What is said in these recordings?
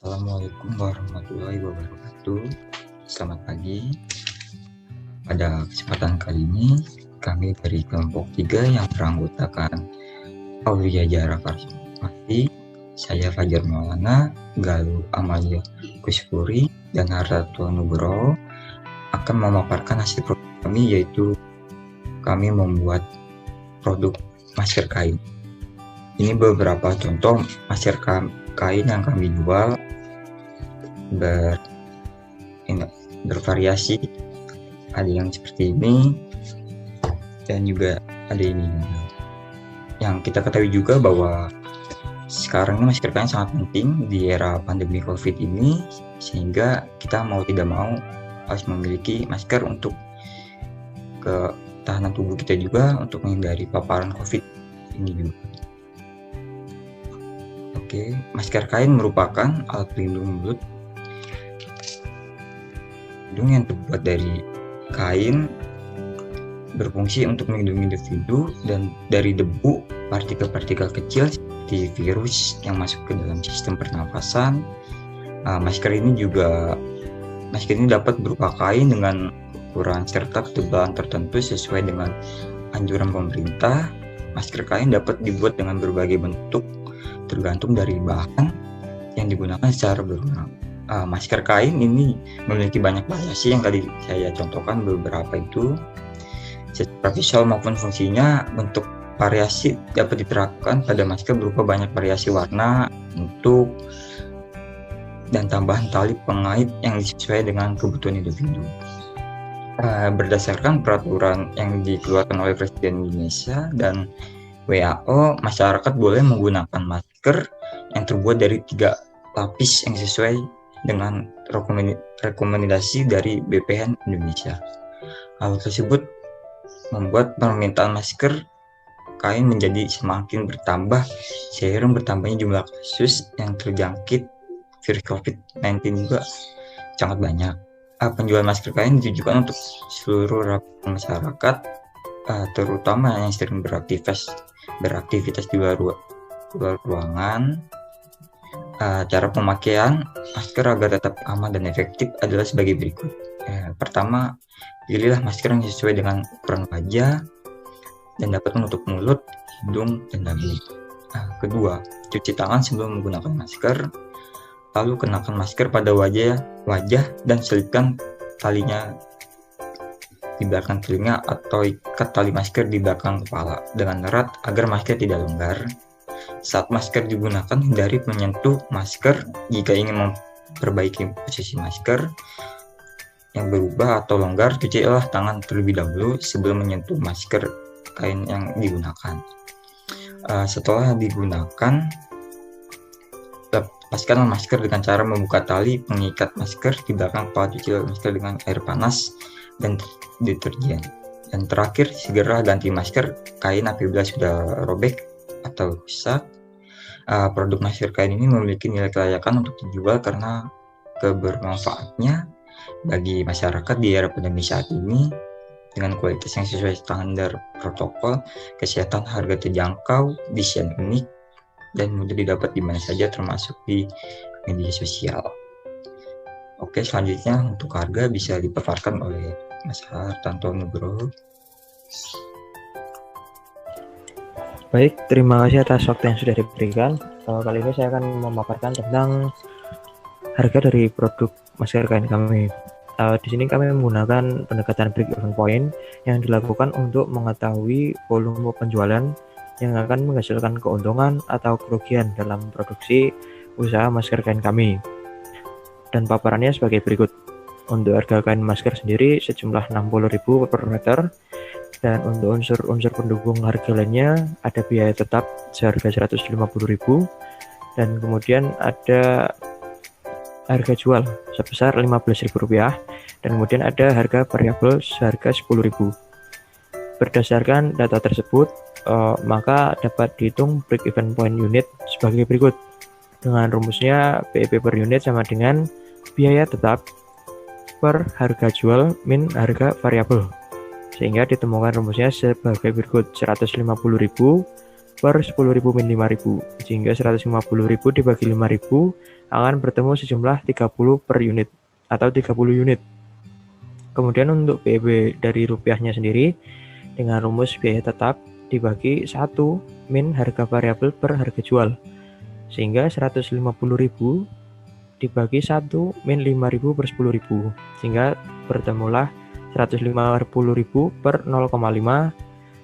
Assalamualaikum warahmatullahi wabarakatuh. Selamat pagi. Pada kesempatan kali ini, kami dari kelompok 3 yang beranggotakan Aulia Jara Karsmati, saya Fajar Maulana, Galuh Amalia Kuspuri, dan Hartarto Nugroho akan memaparkan hasil produk kami, yaitu kami membuat produk masker kain. Ini beberapa contoh masker kain yang kami jual, bervariasi. Ada yang seperti ini dan juga ada ini. Yang kita ketahui juga bahwa sekarang ini masker kain sangat penting di era pandemi COVID ini, sehingga kita mau tidak mau harus memiliki masker untuk ketahanan tubuh kita juga, untuk menghindari paparan COVID ini juga. Oke, masker kain merupakan alat pelindung mulut yang terbuat dari kain, berfungsi untuk melindungi individu dan dari debu, partikel-partikel kecil seperti virus yang masuk ke dalam sistem pernafasan. Masker ini dapat berupa kain dengan ukuran serta ketebalan tertentu sesuai dengan anjuran pemerintah. Masker kain dapat dibuat dengan berbagai bentuk tergantung dari bahan yang digunakan secara berulang. Masker kain ini memiliki banyak variasi yang tadi saya contohkan beberapa itu. Secara visual maupun fungsinya, bentuk variasi dapat diterapkan pada masker berupa banyak variasi warna, bentuk, dan tambahan tali pengait yang sesuai dengan kebutuhan individu. Berdasarkan peraturan yang dikeluarkan oleh Presiden Indonesia dan WHO, masyarakat boleh menggunakan masker yang terbuat dari 3 lapis yang sesuai dengan rekomendasi dari BPN Indonesia. Hal tersebut membuat permintaan masker kain menjadi semakin bertambah seiring bertambahnya jumlah kasus yang terjangkit virus COVID-19 juga sangat banyak. Penjualan masker kain ditujukan untuk seluruh masyarakat, terutama yang sering beraktivitas di luar ruangan. Cara pemakaian masker agar tetap aman dan efektif adalah sebagai berikut. Pertama, pilihlah masker yang sesuai dengan ukuran wajah dan dapat menutup mulut, hidung, dan dagu. Kedua, cuci tangan sebelum menggunakan masker. Lalu kenakan masker pada wajah dan selipkan talinya di belakang telinga atau ikat tali masker di belakang kepala dengan erat agar masker tidak longgar. Saat masker digunakan, hindari menyentuh masker. Jika ingin memperbaiki posisi masker yang berubah atau longgar, cucilah tangan terlebih dahulu sebelum menyentuh masker kain yang digunakan. Setelah digunakan, lepaskan masker dengan cara membuka tali pengikat masker di belakang kepala. Cuci masker dengan air panas dan deterjen. Dan terakhir, segera ganti masker kain apabila sudah robek atau rusak. Produk masker kain ini memiliki nilai kelayakan untuk dijual karena kebermanfaatnya bagi masyarakat di era pandemi saat ini, dengan kualitas yang sesuai standar protokol kesehatan, harga terjangkau, desain unik, dan mudah didapat di mana saja termasuk di media sosial. Oke, selanjutnya untuk harga bisa dipaparkan oleh Mas Hartarto Nugroho. Baik, terima kasih atas waktu yang sudah diberikan. Kali ini saya akan memaparkan tentang harga dari produk masker kain kami. Di sini kami menggunakan pendekatan break-even point yang dilakukan untuk mengetahui volume penjualan yang akan menghasilkan keuntungan atau kerugian dalam produksi usaha masker kain kami. Dan paparannya sebagai berikut. Untuk harga kain masker sendiri sejumlah 60.000 per meter. Dan untuk unsur-unsur pendukung harga lainnya ada biaya tetap seharga 150.000, dan kemudian ada harga jual sebesar Rp15.000, dan kemudian ada harga variabel seharga Rp10.000. Berdasarkan data tersebut, maka dapat dihitung break-even point unit sebagai berikut. Dengan rumusnya BEP per unit sama dengan biaya tetap per harga jual min harga variabel, sehingga ditemukan rumusnya sebagai berikut: 150.000 per 10.000 min 5.000, sehingga 150.000 dibagi 5.000 akan bertemu sejumlah 30 per unit atau 30 unit. Kemudian untuk BEP dari rupiahnya sendiri dengan rumus biaya tetap dibagi 1 min harga variabel per harga jual. Sehingga 150.000 dibagi 1 min 5.000 per 10.000. Sehingga bertemulah 150.000 per 0,5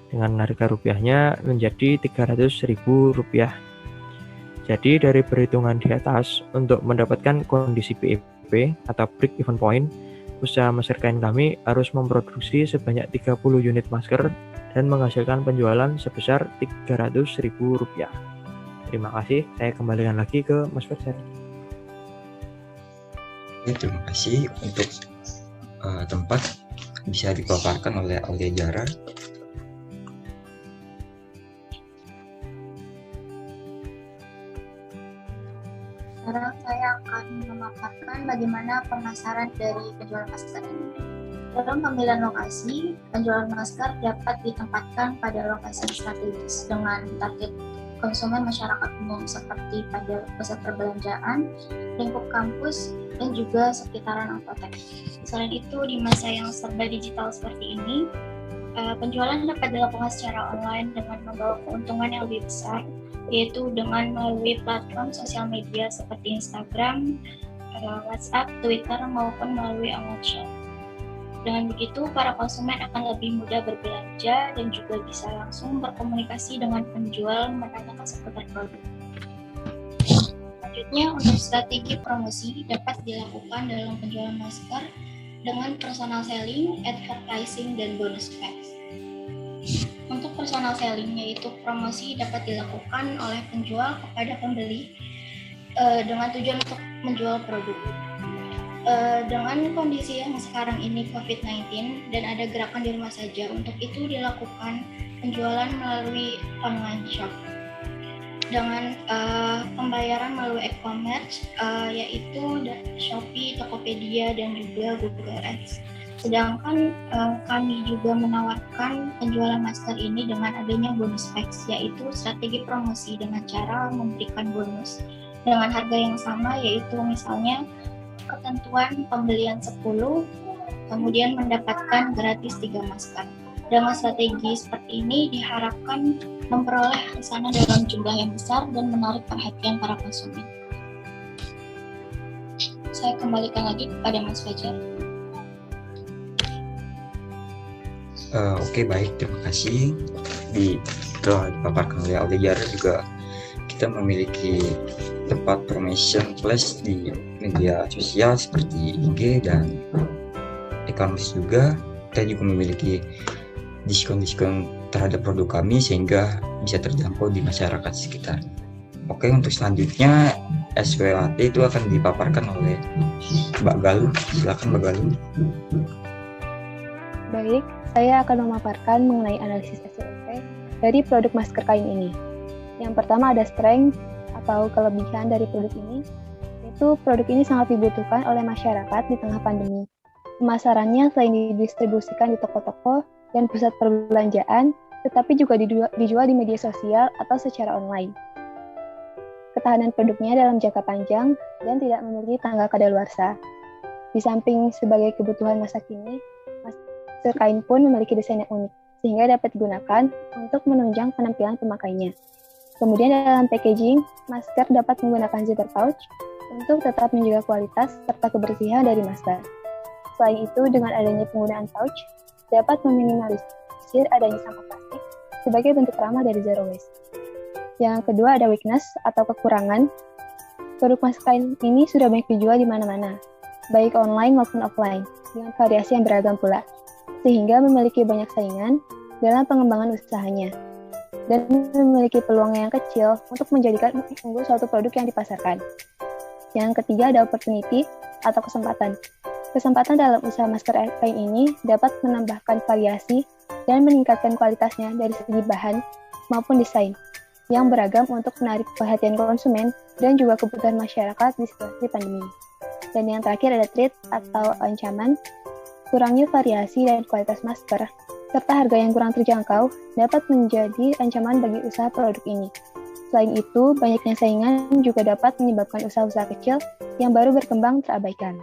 dengan harga rupiahnya menjadi 300.000 rupiah. Jadi dari perhitungan di atas, untuk mendapatkan kondisi BEP atau break even point, usaha masker kain kami harus memproduksi sebanyak 30 unit masker dan menghasilkan penjualan sebesar 300.000 rupiah. Terima kasih, saya kembalikan lagi ke Mas Fajar. Terima kasih untuk tempat bisa dipaparkan oleh Aulia Jara. Sekarang saya akan memaparkan bagaimana pemasaran dari penjualan masker ini. Dalam pemilihan lokasi, penjualan masker dapat ditempatkan pada lokasi strategis dengan target konsumen masyarakat umum seperti pada pusat perbelanjaan, lingkup kampus, dan juga sekitaran apotek. Selain itu, di masa yang serba digital seperti ini, penjualan dapat dilakukan secara online dengan membawa keuntungan yang lebih besar, yaitu dengan melalui platform sosial media seperti Instagram, WhatsApp, Twitter, maupun melalui online shop. Dengan begitu, para konsumen akan lebih mudah berbelanja dan juga bisa langsung berkomunikasi dengan penjual menanyakan seputar produk. Selanjutnya, untuk strategi promosi dapat dilakukan dalam penjualan masker dengan personal selling, advertising, dan bonus packs. Untuk personal selling, yaitu promosi dapat dilakukan oleh penjual kepada pembeli dengan tujuan untuk menjual produk. Dengan kondisi yang sekarang ini COVID-19 dan ada gerakan di rumah saja, untuk itu dilakukan penjualan melalui online shop dengan pembayaran melalui e-commerce yaitu Shopee, Tokopedia, dan juga Google Ads. Sedangkan kami juga menawarkan penjualan masker ini dengan adanya bonus packs, yaitu strategi promosi dengan cara memberikan bonus dengan harga yang sama, yaitu misalnya ketentuan pembelian 10 kemudian mendapatkan gratis 3 masker. Dengan strategi seperti ini diharapkan memperoleh pesanan dalam jumlah yang besar dan menarik perhatian para konsumen. Saya kembalikan lagi kepada Mas Fajar. Oke, baik, terima kasih. Telah dipaparkan oleh Aulia Jara juga, kita memiliki tempat promotion flash di media sosial seperti IG dan e-commerce juga. Kita juga memiliki diskon-diskon terhadap produk kami sehingga bisa terjangkau di masyarakat sekitar. Oke, untuk selanjutnya SWAT itu akan dipaparkan oleh Mbak Galuh. Silakan Mbak Galuh. Baik, saya akan memaparkan mengenai analisis SWOT dari produk masker kain ini. Yang pertama ada strength atau kelebihan dari produk ini, yaitu produk ini sangat dibutuhkan oleh masyarakat di tengah pandemi. Pemasarannya selain didistribusikan di toko-toko dan pusat perbelanjaan, tetapi juga dijual di media sosial atau secara online. Ketahanan produknya dalam jangka panjang dan tidak memiliki tanggal kadaluarsa. Di samping sebagai kebutuhan masa kini, masker kain pun memiliki desain yang unik, sehingga dapat digunakan untuk menunjang penampilan pemakainya. Kemudian dalam packaging, masker dapat menggunakan zipper pouch untuk tetap menjaga kualitas serta kebersihan dari masker. Selain itu, dengan adanya penggunaan pouch, dapat meminimalisir adanya sampah plastik sebagai bentuk ramah dari zero waste. Yang kedua ada weakness atau kekurangan. Produk masker kain ini sudah banyak dijual di mana-mana, baik online maupun offline, dengan variasi yang beragam pula, sehingga memiliki banyak saingan dalam pengembangan usahanya, dan memiliki peluang yang kecil untuk menjadikan unggul suatu produk yang dipasarkan. Yang ketiga ada opportunity atau kesempatan. Kesempatan dalam usaha masker kain ini dapat menambahkan variasi dan meningkatkan kualitasnya dari segi bahan maupun desain yang beragam untuk menarik perhatian konsumen dan juga kebutuhan masyarakat di situasi pandemi. Dan yang terakhir ada threat atau ancaman. Kurangnya variasi dan kualitas masker serta harga yang kurang terjangkau dapat menjadi ancaman bagi usaha produk ini. Selain itu, banyaknya saingan juga dapat menyebabkan usaha-usaha kecil yang baru berkembang terabaikan.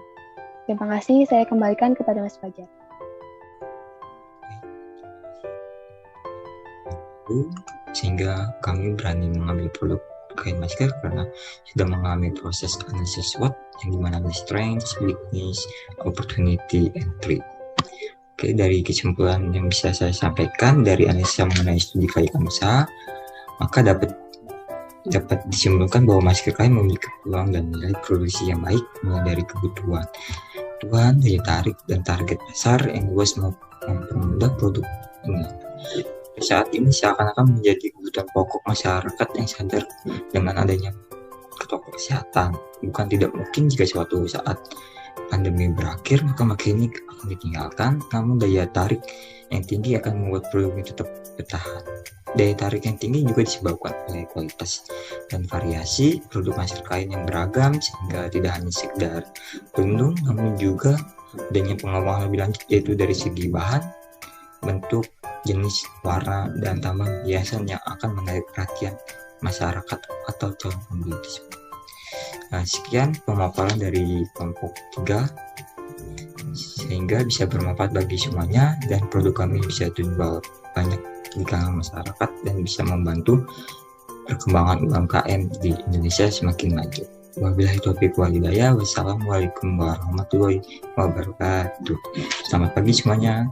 Terima kasih, saya kembalikan kepada Mas Fajar. Sehingga kami berani mengambil produk kain masker karena sudah mengalami proses analisis SWOT yang dimana ada strength, weakness, opportunity, and threat. Oke, dari kesimpulan yang bisa saya sampaikan dari analisa mengenai studi kain usaha, maka dapat disimpulkan bahwa masker kain memiliki peluang dan nilai produksi yang baik mulai dari kebutuhan, daya tarik, dan target pasar yang luas mempermudah produk ini. Saat ini seakan-akan menjadi kebutuhan pokok masyarakat yang sadar dengan adanya protokol kesehatan. Bukan tidak mungkin jika suatu saat pandemi berakhir, maka masker ini akan ditinggalkan, namun daya tarik yang tinggi akan membuat produk ini tetap bertahan. Daya tarik yang tinggi juga disebabkan oleh kualitas dan variasi produk masker kain yang beragam, sehingga tidak hanya sekedar beruntung, namun juga adanya pengembangan lebih lanjut, yaitu dari segi bahan, bentuk, jenis, warna, dan tambahan hiasan yang akan menarik perhatian masyarakat atau calon pembeli tersebut. Nah, sekian pemaparan dari kelompok 3, sehingga bisa bermanfaat bagi semuanya dan produk kami bisa dijual banyak di kalangan masyarakat dan bisa membantu perkembangan UMKM di Indonesia semakin maju. Wabillahi taufiq wal hidayah. Wassalamualaikum warahmatullahi wabarakatuh. Selamat pagi semuanya.